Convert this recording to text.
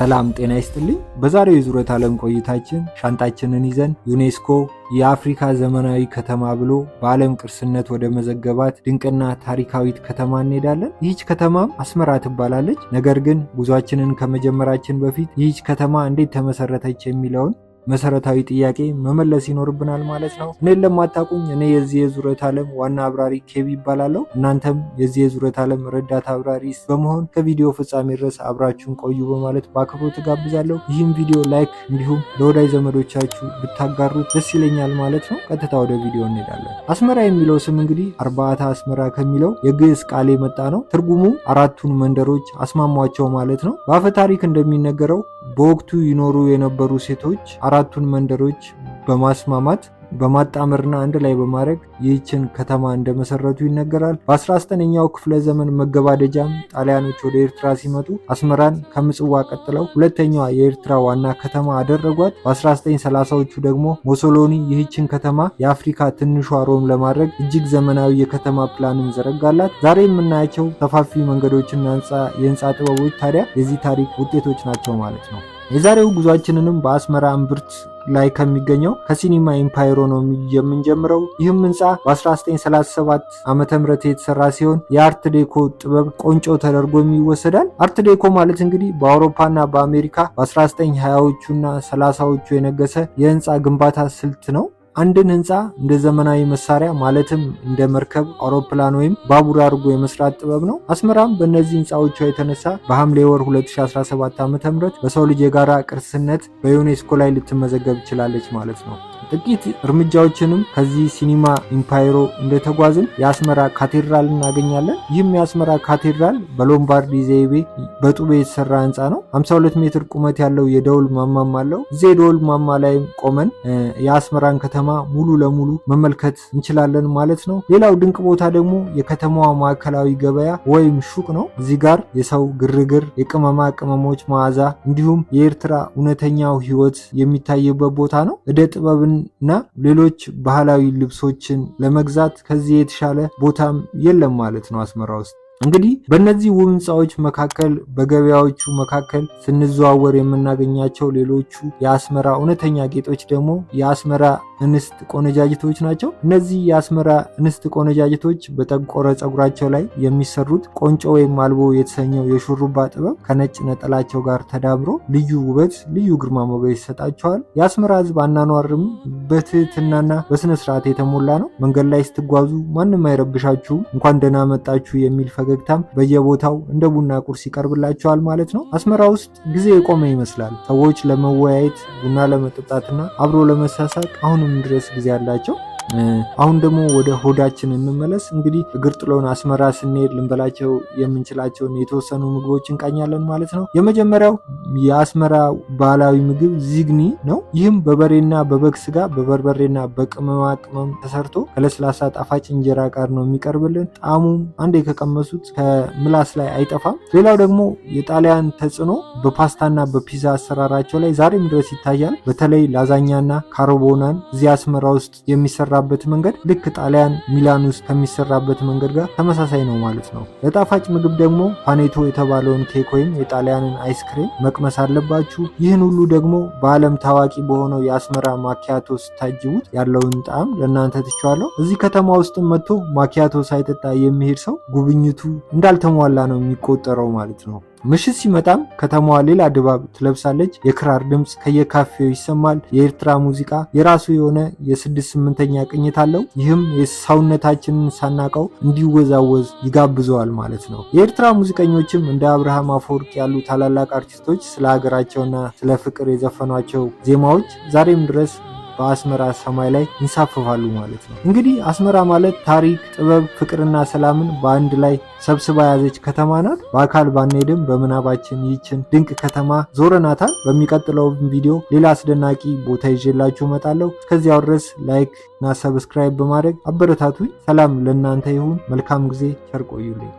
ሰላም ጤና ይስጥልኝ። በዛሬው የዙረት ዓለም ቆይታችን ሻንጣችንን ይዘን ዩኔስኮ የአፍሪካ ዘመናዊ ከተማ ብሎ በዓለም ቅርስነት ወደ መዘገባት ድንቅና ታሪካዊት ከተማ እንሄዳለን። ይህች ከተማም አስመራ ትባላለች። ነገር ግን ጉዟችንን ከመጀመራችን በፊት ይህች ከተማ እንዴት ተመሰረተች የሚለውን መሰረታዊ ጥያቄ መመለስ ይኖርብናል ማለት ነው። እኔን ለማታውቁኝ እኔ የዚህ የዙረት ዓለም ዋና አብራሪ ኬቢ ይባላለሁ። እናንተም የዚህ የዙረት ዓለም ረዳት አብራሪ በመሆን ከቪዲዮ ፍጻሜ ድረስ አብራችሁን ቆዩ በማለት በአክብሮት ጋብዛለሁ። ይህም ቪዲዮ ላይክ እንዲሁም ለወዳጅ ዘመዶቻችሁ ብታጋሩት ደስ ይለኛል ማለት ነው። ቀጥታ ወደ ቪዲዮ እንሄዳለን። አስመራ የሚለው ስም እንግዲህ አርባዕተ አስመራ ከሚለው የግዕዝ ቃል የመጣ ነው። ትርጉሙ አራቱን መንደሮች አስማሟቸው ማለት ነው። በአፈ ታሪክ እንደሚነገረው በወቅቱ ይኖሩ የነበሩ ሴቶች አራቱን መንደሮች በማስማማት በማጣመርና አንድ ላይ በማድረግ ይህችን ከተማ እንደመሰረቱ ይነገራል። በ19ኛው ክፍለ ዘመን መገባደጃም ጣሊያኖች ወደ ኤርትራ ሲመጡ አስመራን ከምጽዋ ቀጥለው ሁለተኛዋ የኤርትራ ዋና ከተማ አደረጓት። በ1930ዎቹ ደግሞ ሞሶሎኒ ይህችን ከተማ የአፍሪካ ትንሿ ሮም ለማድረግ እጅግ ዘመናዊ የከተማ ፕላንን ዘረጋላት። ዛሬ የምናያቸው ሰፋፊ መንገዶችና የህንፃ ጥበቦች ታዲያ የዚህ ታሪክ ውጤቶች ናቸው ማለት ነው። የዛሬው ጉዟችንንም በአስመራ እምብርት ላይ ከሚገኘው ከሲኒማ ኢምፓየሮ ነው የምንጀምረው። ይህም ህንፃ በ1937 ዓመተ ምህረት የተሰራ ሲሆን የአርት ዴኮ ጥበብ ቆንጮ ተደርጎ ይወሰዳል። አርት ዴኮ ማለት እንግዲህ በአውሮፓና በአሜሪካ በ1920ዎቹና 30ዎቹ የነገሰ የህንፃ ግንባታ ስልት ነው። አንድን ህንፃ እንደ ዘመናዊ መሳሪያ ማለትም እንደ መርከብ፣ አውሮፕላን ወይም ባቡር አድርጎ የመስራት ጥበብ ነው። አስመራም በእነዚህ ህንፃዎቿ የተነሳ በሐምሌ ወር 2017 ዓ.ም በሰው ልጅ የጋራ ቅርስነት በዩኔስኮ ላይ ልትመዘገብ ችላለች ማለት ነው። ጥቂት እርምጃዎችንም ከዚህ ሲኒማ ኢምፓየሮ እንደተጓዝን የአስመራ ካቴድራል እናገኛለን። ይህም የአስመራ ካቴድራል በሎምባርዲ ዘይቤ በጡቤ የተሰራ ህንፃ ነው። 52 ሜትር ቁመት ያለው የደውል ማማም አለው። እዚህ የደውል ማማ ላይ ቆመን የአስመራን ከተማ ሙሉ ለሙሉ መመልከት እንችላለን ማለት ነው። ሌላው ድንቅ ቦታ ደግሞ የከተማዋ ማዕከላዊ ገበያ ወይም ሹቅ ነው። እዚህ ጋር የሰው ግርግር፣ የቅመማ ቅመሞች መዓዛ እንዲሁም የኤርትራ እውነተኛው ህይወት የሚታይበት ቦታ ነው። እደ ጥበብን እና ሌሎች ባህላዊ ልብሶችን ለመግዛት ከዚህ የተሻለ ቦታም የለም ማለት ነው አስመራ ውስጥ። እንግዲህ በእነዚህ ውብ ህንፃዎች መካከል በገበያዎቹ መካከል ስንዘዋወር የምናገኛቸው ሌሎቹ የአስመራ እውነተኛ ጌጦች ደግሞ የአስመራ እንስት ቆነጃጅቶች ናቸው። እነዚህ የአስመራ እንስት ቆነጃጅቶች በጠቆረ ፀጉራቸው ላይ የሚሰሩት ቆንጮ ወይም አልቦ የተሰኘው የሹሩባ ጥበብ ከነጭ ነጠላቸው ጋር ተዳምሮ ልዩ ውበት፣ ልዩ ግርማ ሞገስ ይሰጣቸዋል። የአስመራ ህዝብ አኗኗርም በትህትናና በስነ ስርዓት የተሞላ ነው። መንገድ ላይ ስትጓዙ ማንም አይረብሻችሁም። እንኳን ደህና መጣችሁ የሚል ፈገግታም በየቦታው እንደ ቡና ቁርስ ይቀርብላቸዋል ማለት ነው። አስመራ ውስጥ ጊዜ የቆመ ይመስላል። ሰዎች ለመወያየት፣ ቡና ለመጠጣትና አብሮ ለመሳሳቅ አሁንም ድረስ ጊዜ አላቸው። አሁን ደግሞ ወደ ሆዳችን እንመለስ። እንግዲህ እግር ጥሎን አስመራ ስንሄድ ልንበላቸው የምንችላቸውን የተወሰኑ ምግቦች እንቃኛለን ማለት ነው። የመጀመሪያው የአስመራ ባህላዊ ምግብ ዚግኒ ነው። ይህም በበሬና በበግ ስጋ በበርበሬና በቅመማ ቅመም ተሰርቶ ከለስላሳ ጣፋጭ እንጀራ ጋር ነው የሚቀርብልን። ጣዕሙም አንዴ ከቀመሱት ከምላስ ላይ አይጠፋም። ሌላው ደግሞ የጣሊያን ተጽዕኖ በፓስታና በፒዛ አሰራራቸው ላይ ዛሬም ድረስ ይታያል። በተለይ ላዛኛና ካርቦናን እዚህ አስመራ ውስጥ የሚሰራ በት መንገድ ልክ ጣሊያን ሚላን ውስጥ ከሚሰራበት መንገድ ጋር ተመሳሳይ ነው ማለት ነው። ለጣፋጭ ምግብ ደግሞ ፓኔቶ የተባለውን ኬክ ወይም የጣሊያንን አይስክሬም መቅመስ አለባችሁ። ይህን ሁሉ ደግሞ በዓለም ታዋቂ በሆነው የአስመራ ማኪያቶ ስታጅቡት ያለውን ጣዕም ለእናንተ ትቼዋለሁ። እዚህ ከተማ ውስጥም መጥቶ ማኪያቶ ሳይጠጣ የሚሄድ ሰው ጉብኝቱ እንዳልተሟላ ነው የሚቆጠረው ማለት ነው። ምሽት ሲመጣም ከተማዋ ሌላ ድባብ ትለብሳለች። የክራር ድምፅ ከየካፌው ይሰማል። የኤርትራ ሙዚቃ የራሱ የሆነ የ6/8ኛ ቅኝት አለው። ይህም የሰውነታችንን ሳናቀው እንዲወዛወዝ ይጋብዘዋል ማለት ነው። የኤርትራ ሙዚቀኞችም እንደ አብርሃም አፈወርቅ ያሉ ታላላቅ አርቲስቶች ስለ ሀገራቸውና ስለ ፍቅር የዘፈኗቸው ዜማዎች ዛሬም ድረስ በአስመራ ሰማይ ላይ ይንሳፈፋሉ ማለት ነው። እንግዲህ አስመራ ማለት ታሪክ፣ ጥበብ፣ ፍቅርና ሰላምን በአንድ ላይ ሰብስባ የያዘች ከተማ ናት። በአካል ባንሄድም በምናባችን ይህችን ድንቅ ከተማ ዞረናታል። በሚቀጥለው ቪዲዮ ሌላ አስደናቂ ቦታ ይዤላችሁ እመጣለሁ። እስከዚያው ድረስ ላይክ እና ሰብስክራይብ በማድረግ አበረታቱኝ። ሰላም ለእናንተ ይሁን። መልካም ጊዜ፣ ቸር ቆዩልኝ።